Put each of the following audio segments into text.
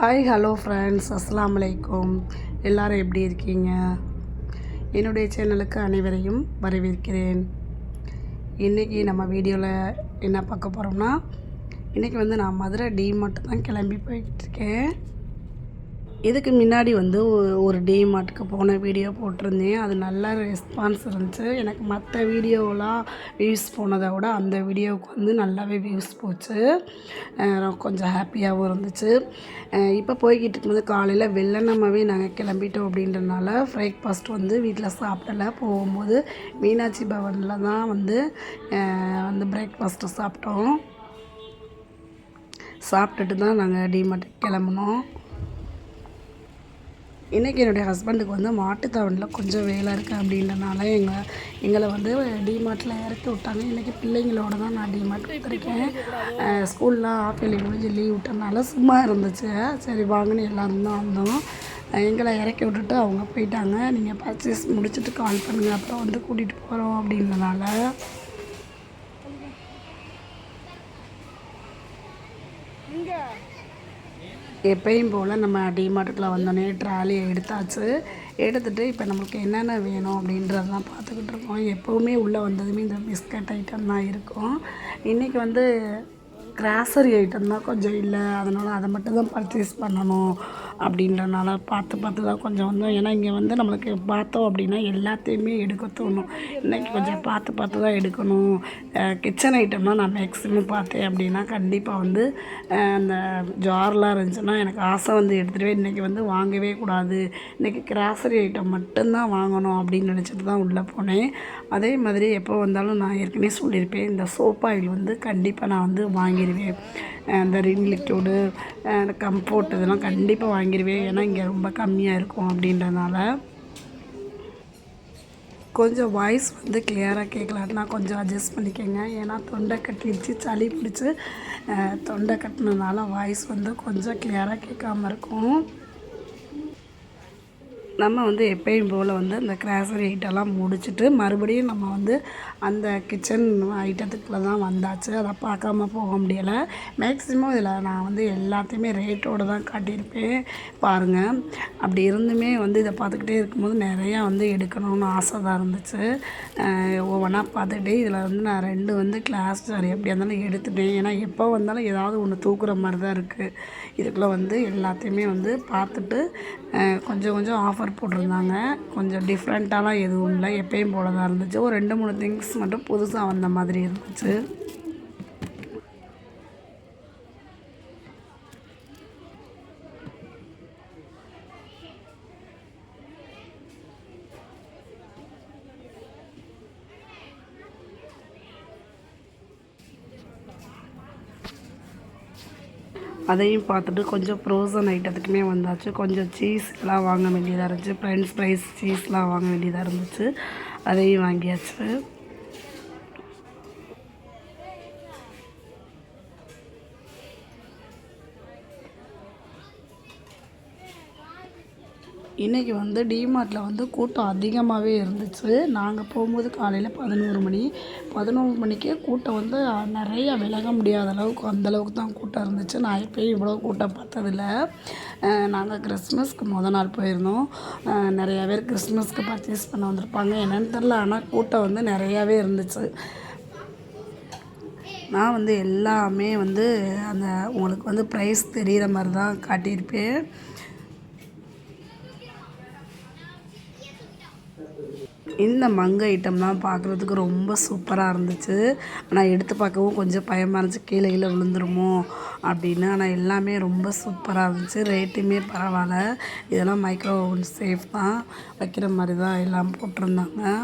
Hi hello friends, அஸ்ஸலாமு அலைக்கும். எல்லோரும் எப்படி இருக்கீங்க? என்னுடைய சேனலுக்கு அனைவரையும் வரவேற்கிறேன். இன்றைக்கி நம்ம வீடியோவில் என்ன பார்க்க போகிறோம்னா, இன்றைக்கி நான் மதுரை டிமார்ட் தான் கிளம்பி போய்கிட்டுருக்கேன். இதுக்கு முன்னாடி ஒரு டிமார்ட்டுக்கு போன வீடியோ போட்டிருந்தேன். அது நல்ல ரெஸ்பான்ஸ் இருந்துச்சு. எனக்கு மற்ற வீடியோவெலாம் வியூஸ் போனதை விட அந்த வீடியோவுக்கு நல்லாவே வியூஸ் போச்சு. கொஞ்சம் ஹாப்பியாகவும் இருந்துச்சு. இப்போ போய்கிட்டு இருக்கும்போது காலையில் வெள்ளனமாகவே நாங்கள் கிளம்பிட்டோம். அப்படின்றனால பிரேக்ஃபாஸ்ட் வீட்டில் சாப்பிடல. போகும்போது மீனாட்சி பவனில் தான் பிரேக்ஃபாஸ்ட்டு சாப்பிட்டோம். சாப்பிட்டுட்டு தான் நாங்கள் டிமார்ட்டுக்கு கிளம்புனோம். இன்றைக்கி என்னுடைய ஹஸ்பண்டுக்கு மாட்டுத்தாவணியில் கொஞ்சம் வேலை இருக்குது அப்படின்றனால எங்களை டிமார்ட்டில் இறக்கி விட்டாங்க. இன்றைக்கி பிள்ளைங்களோட தான் நான் டிமார்ட் போயிருக்கேன். ஸ்கூல்லாம் ஆஃப் இயர்லி முடிஞ்சு லீவ் விட்டனால சும்மா இருந்துச்சு. சரி வாங்கன்னு எல்லோரும் தான் வந்தோம். எங்களை இறக்கி விட்டுட்டு அவங்க போயிட்டாங்க. நீங்கள் பர்ச்சேஸ் முடிச்சுட்டு கால் பண்ணுங்கள், அப்புறம் கூட்டிகிட்டு போகிறோம் அப்படின்றனால. எப்பயும் போல் நம்ம டிமார்ட்டுக்குள்ளே வந்தோடனே ட்ராலியை எடுத்துகிட்டு இப்போ நம்மளுக்கு என்னென்ன வேணும் அப்படின்றதெல்லாம் பார்த்துக்கிட்டு இருக்கோம். எப்போவுமே உள்ளே வந்ததுமே இந்த பிஸ்கட் ஐட்டம் தான் இருக்கும். இன்றைக்கி கிராசரி ஐட்டம் தான் கொஞ்சம் இல்லை, அதனால் அதை மட்டும் தான் பர்ச்சேஸ் பண்ணணும் அப்படின்றனால பார்த்து தான் கொஞ்சம் வந்தோம். ஏன்னா இங்கே நம்மளுக்கு பார்த்தோம் அப்படின்னா எல்லாத்தையுமே எடுக்க தோணும். இன்றைக்கி கொஞ்சம் பார்த்து தான் எடுக்கணும். கிச்சன் ஐட்டம்லாம் நான் மேக்ஸிமம் பார்த்தேன் அப்படின்னா கண்டிப்பாக அந்த ஜார்லாம் இருந்துச்சுன்னா எனக்கு ஆசை எடுத்துகிட்டு இன்றைக்கி வாங்கவே கூடாது, இன்றைக்கி கிராசரி ஐட்டம் மட்டும்தான் வாங்கணும் அப்படின்னு நினச்சிட்டு தான் உள்ளே போனேன். அதே மாதிரி எப்போ வந்தாலும் நான் ஏற்கனவே சொல்லியிருப்பேன், இந்த சோப் ஆயில் கண்டிப்பாக நான் வாங்கிடுவேன். இந்த ரின் லிக்விடு, கம்ஃபோர்ட் இதெல்லாம் கண்டிப்பாக வாங்கிடுவேன். ஏன்னா இங்கே ரொம்ப கம்மியாக இருக்கும் அப்படின்றனால. கொஞ்சம் வாய்ஸ் கிளியராக கேட்கலான்னா கொஞ்சம் அட்ஜஸ்ட் பண்ணிக்கோங்க. ஏன்னா தொண்டை கட்டிடுச்சு, சளி பிடிச்சி தொண்டை கட்டினதுனால வாய்ஸ் கொஞ்சம் கிளியராக கேட்காமல் இருக்கும். நம்ம எப்பயும் போல் இந்த கிராசரி ஐட்டம்லாம் முடிச்சுட்டு மறுபடியும் நம்ம அந்த கிச்சன் ஐட்டத்துக்குள்ளே தான் வந்தாச்சு. அதை பார்க்காம போக முடியலை. மேக்ஸிமம் இதில் நான் எல்லாத்தையுமே ரேட்டோடு தான் காட்டியிருப்பேன் பாருங்கள். அப்படி இருந்துமே இதை பார்த்துக்கிட்டே இருக்கும்போது நிறையா எடுக்கணும்னு ஆசை தான் இருந்துச்சு. ஒவ்வொன்றா பார்த்துக்கிட்டே இதில் நான் 2 கிளாஸ் சாரி எப்படியா இருந்தாலும் எடுத்துட்டேன். ஏன்னா எப்போ வந்தாலும் ஏதாவது ஒன்று தூக்குற மாதிரி தான் இருக்குது. இதுக்குள்ளே எல்லாத்தையுமே பார்த்துட்டு கொஞ்சம் ஆஃபர் போட்டிருந்தாங்க. கொஞ்சம் டிஃப்ரெண்ட்டாலாம் எதுவும் இல்லை, எப்பயும் போல தான் இருந்துச்சு. ஒரு 2-3 திங்ஸ் மட்டும் புதுசாக வந்த மாதிரி இருந்துச்சு. அதையும் பார்த்துட்டு கொஞ்சம் ஃப்ரோசன் ஐட்டத்துக்குமே வந்தாச்சு. கொஞ்சம் சீஸ் எல்லாம் வாங்க வேண்டியதாக இருந்துச்சு. ஃப்ரெண்ட்ஸ் ஃப்ரைஸ் சீஸ்லாம் வாங்க வேண்டியதாக இருந்துச்சு. அதையும் வாங்கியாச்சு. இன்றைக்கி டிமார்ட்டில் கூட்டம் அதிகமாகவே இருந்துச்சு. நாங்கள் போகும்போது காலையில் 11 மணிக்கே கூட்டம் நிறையா விலக முடியாத அளவுக்கு அந்தளவுக்கு தான் கூட்டம் இருந்துச்சு. நான் எப்போயும் இவ்வளோ கூட்டம் பார்த்ததில்ல. நாங்கள் கிறிஸ்மஸ்க்கு நாள் போயிருந்தோம். நிறையா பேர் கிறிஸ்மஸ்க்கு பர்ச்சேஸ் பண்ண வந்திருப்பாங்க, என்னென்னு தெரில. ஆனால் கூட்டம் நிறையாவே இருந்துச்சு. நான் எல்லாமே அந்த உங்களுக்கு ப்ரைஸ் தெரிகிற மாதிரி தான் காட்டியிருப்பேன். இந்த மங்கு ஐட்டம்லாம் பார்க்குறதுக்கு ரொம்ப சூப்பராக இருந்துச்சு. ஆனால் எடுத்து பார்க்கவும் கொஞ்சம் பயமாக இருந்துச்சு, கீழே விழுந்துருமோ அப்படின்னு. ஆனால் எல்லாமே ரொம்ப சூப்பராக இருந்துச்சு. ரேட்டுமே பரவாயில்ல. இதெல்லாம் மைக்ரோ ஓவன் சேஃப் தான், வைக்கிற மாதிரி தான் எல்லாம் போட்டிருந்தாங்க.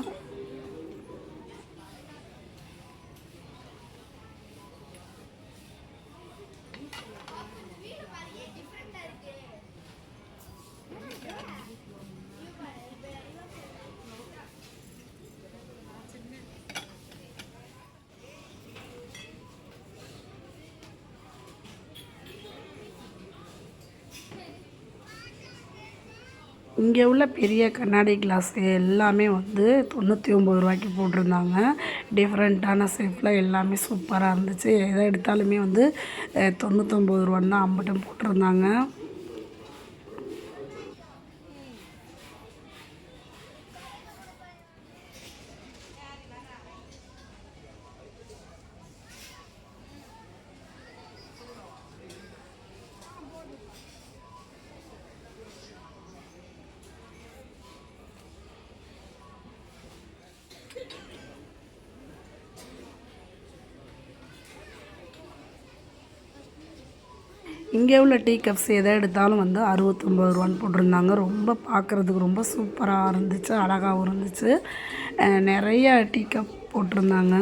இங்கே உள்ள பெரிய கண்ணாடி கிளாஸ் எல்லாமே 99 ரூபாய்க்கு போட்டிருந்தாங்க. டிஃப்ரெண்ட்டான ஷேப்பில் எல்லாமே சூப்பராக இருந்துச்சு. எதை எடுத்தாலுமே 99 ரூபான்னு தான் அம்பட்டும் போட்டிருந்தாங்க. இங்கே உள்ள டீ கப்ஸ் எதை எடுத்தாலும் வந்து 69 ரூபான்னு போட்டிருந்தாங்க. ரொம்ப பார்க்குறதுக்கு ரொம்ப சூப்பராக இருந்துச்சு, அழகாகவும் இருந்துச்சு. நிறைய டீ கப் போட்டிருந்தாங்க.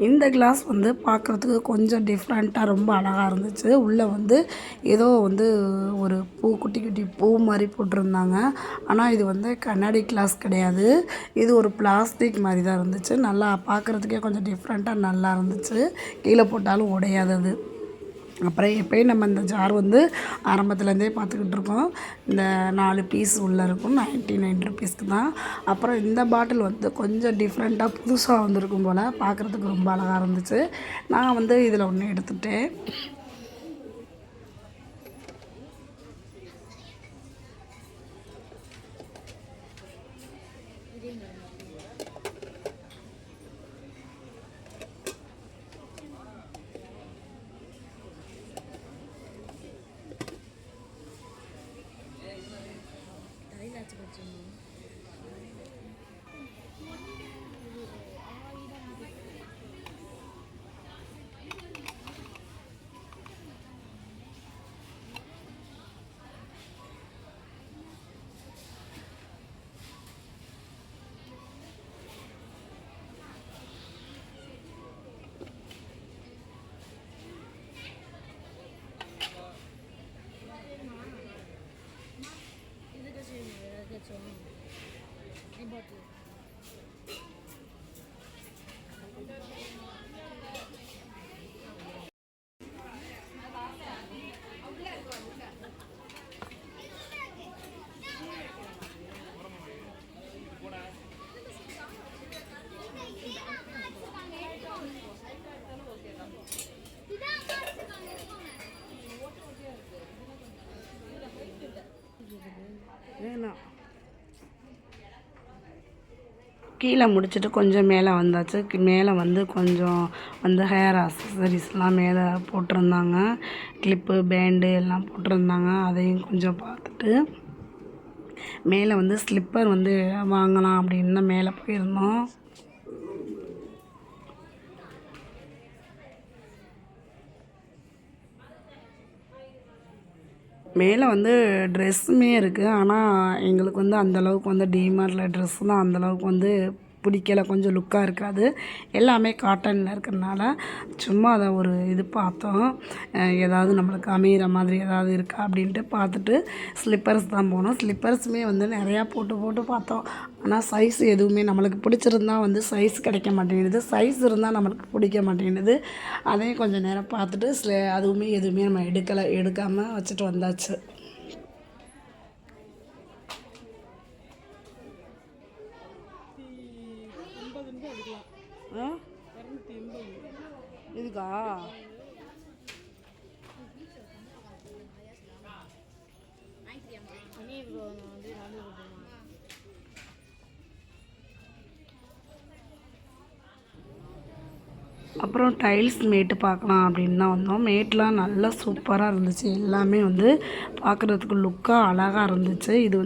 இந்த கிளாஸ் வந்து பார்க்குறதுக்கு கொஞ்சம் டிஃப்ரெண்ட்டாக ரொம்ப அழகாக இருந்துச்சு. உள்ளே வந்து ஏதோ வந்து ஒரு பூ, குட்டி குட்டி பூ மாதிரி போட்டிருந்தாங்க. ஆனால் இது வந்து கண்ணாடி கிளாஸ் கிடையாது. இது ஒரு பிளாஸ்டிக் மாதிரி தான் இருந்துச்சு. நல்லா பார்க்குறதுக்கே கொஞ்சம் டிஃப்ரெண்ட்டாக நல்லா இருந்துச்சு. கீழே போட்டாலும் உடையாதது. அப்புறம் எப்போயும் நம்ம இந்த ஜார் வந்து ஆரம்பத்துலேருந்தே பார்த்துக்கிட்டு இருக்கோம். இந்த 4 பீஸ் உள்ளே இருக்கும், 99 ருபீஸ்க்கு தான். அப்புறம் இந்த பாட்டில் வந்து கொஞ்சம் டிஃப்ரெண்ட்டாக புதுசாக வந்திருக்கும் போல், பார்க்குறதுக்கு ரொம்ப அழகாக இருந்துச்சு. நான் வந்து இதில் ஒன்று எடுத்துகிட்டேன். கீழே முடிச்சுட்டு கொஞ்சம் மேலே வந்தாச்சு. மேலே வந்து கொஞ்சம் வந்து ஹேர் அக்சசரிஸ்லாம் மேலே போட்டிருந்தாங்க. கிளிப்பு, பேண்டு எல்லாம் போட்டிருந்தாங்க. அதையும் கொஞ்சம் பார்த்துட்டு மேலே வந்து ஸ்லிப்பர் வந்து வாங்கலாம் அப்படின்னு தான் மேலே போயிருந்தோம். மேலே வந்து ட்ரெஸ்ஸுமே இருக்குது. ஆனால் எங்களுக்கு வந்து அந்தளவுக்கு வந்து டிமார்ட்டில் ட்ரெஸ்ஸுலாம் அந்தளவுக்கு வந்து பிடிக்கல. கொஞ்சம் லுக்காக இருக்காது. எல்லாமே காட்டனில் இருக்கிறனால சும்மா அதை ஒரு இது பார்த்தோம். ஏதாவது நம்மளுக்கு அமைகிற மாதிரி ஏதாவது இருக்கா அப்படின்ட்டு பார்த்துட்டு ஸ்லிப்பர்ஸ் தான் போனோம். ஸ்லிப்பர்ஸுமே வந்து நிறையா போட்டு போட்டு பார்த்தோம். ஆனால் சைஸ் எதுவுமே நம்மளுக்கு பிடிச்சிருந்தா வந்து சைஸ் கிடைக்க மாட்டேங்குது. சைஸ் இருந்தால் நம்மளுக்கு பிடிக்க மாட்டேங்குது. அதையும் கொஞ்சம் நேரம் பார்த்துட்டு அதுவுமே எதுவுமே நம்ம எடுக்காமல் வச்சுட்டு வந்தாச்சு. இதுக்கா அப்புறம் டைல்ஸ் மேட்டு பார்க்கலாம் அப்படின்னு தான் வந்தோம். மேட்லாம் நல்லா சூப்பராக இருந்துச்சு. எல்லாமே வந்து பார்க்குறதுக்கு லுக்காக அழகாக இருந்துச்சு. இது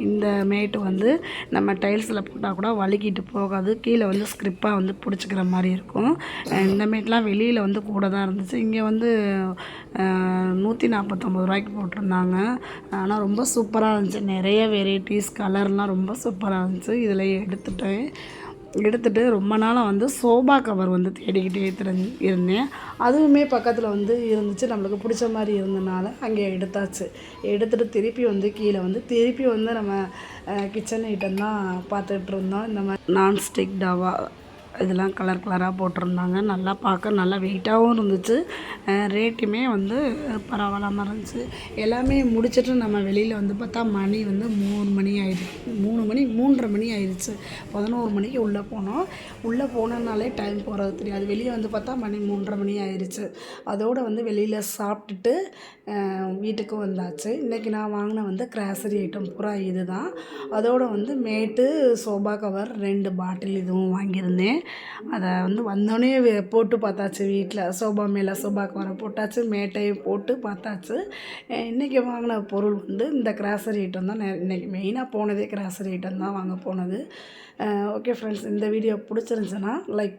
இந்த மேட்டு வந்து நம்ம டைல்ஸில் போட்டால் கூட வழுக்கிட்டு போகாது. கீழே வந்து ஸ்க்ரிப்பாக வந்து பிடிச்சிக்கிற மாதிரி இருக்கும். இந்த மேட்லாம் வெளியில் வந்து கூட தான் இருந்துச்சு. இங்கே வந்து 149 ரூபாய்க்கு போட்டிருந்தாங்க. ஆனால் ரொம்ப சூப்பராக இருந்துச்சு. நிறைய வெரைட்டிஸ் கலர்லாம் ரொம்ப சூப்பராக இருந்துச்சு. இதில் எடுத்துகிட்டு ரொம்ப நாளாக வந்து சோபா கவர் வந்து தேடிக்கிட்டே இருந்தேன். அதுவுமே பக்கத்தில் வந்து இருந்துச்சு. நம்மளுக்கு பிடிச்ச மாதிரி இருந்தனால அங்கே எடுத்தாச்சு. எடுத்துகிட்டு திருப்பி வந்து நம்ம கிச்சன் ஐட்டம் தான் பார்த்துட்டு இருந்தோம். இந்த மாதிரி நான்ஸ்டிக் டவா இதெல்லாம் கலர் கலராக போட்டிருந்தாங்க. நல்லா பார்க்க நல்லா வெயிட்டாகவும் இருந்துச்சு. ரேட்டுமே வந்து பரவாயில்லாமல் இருந்துச்சு. எல்லாமே முடிச்சுட்டு நம்ம வெளியில் வந்து பார்த்தா மணி வந்து 3 மணி ஆயிடுச்சு. 3:30 மணி ஆயிடுச்சு. 11 மணிக்கு உள்ளே போனோம். உள்ளே போனனாலே டைம் போகிறது தெரியாது. வெளியே வந்து பார்த்தா மணி 3:30 மணி ஆயிடுச்சு. அதோடு வந்து வெளியில் சாப்பிட்டுட்டு வீட்டுக்கும் வந்தாச்சு. இன்றைக்கி நான் வாங்கின வந்து கிராசரி ஐட்டம் பூரா இது தான். அதோடு வந்து மேட்டு, சோபா கவர், 2 பாட்டில் இதுவும் வாங்கியிருந்தேன். அதை வந்து வந்தோடனே போட்டு பார்த்தாச்சு. வீட்டில் சோபா மேலே சோபா கவரை போட்டாச்சு, மேட்டையும் போட்டு பார்த்தாச்சு. இன்றைக்கி வாங்கின பொருள் வந்து இந்த கிராசரி ஐட்டம் தான். இன்றைக்கி மெயினாக போனதே கிராசரி ஐட்டம் தான் வாங்க போனது. ஓகே ஃப்ரெண்ட்ஸ், இந்த வீடியோ பிடிச்சிருந்துச்சுன்னா லைக்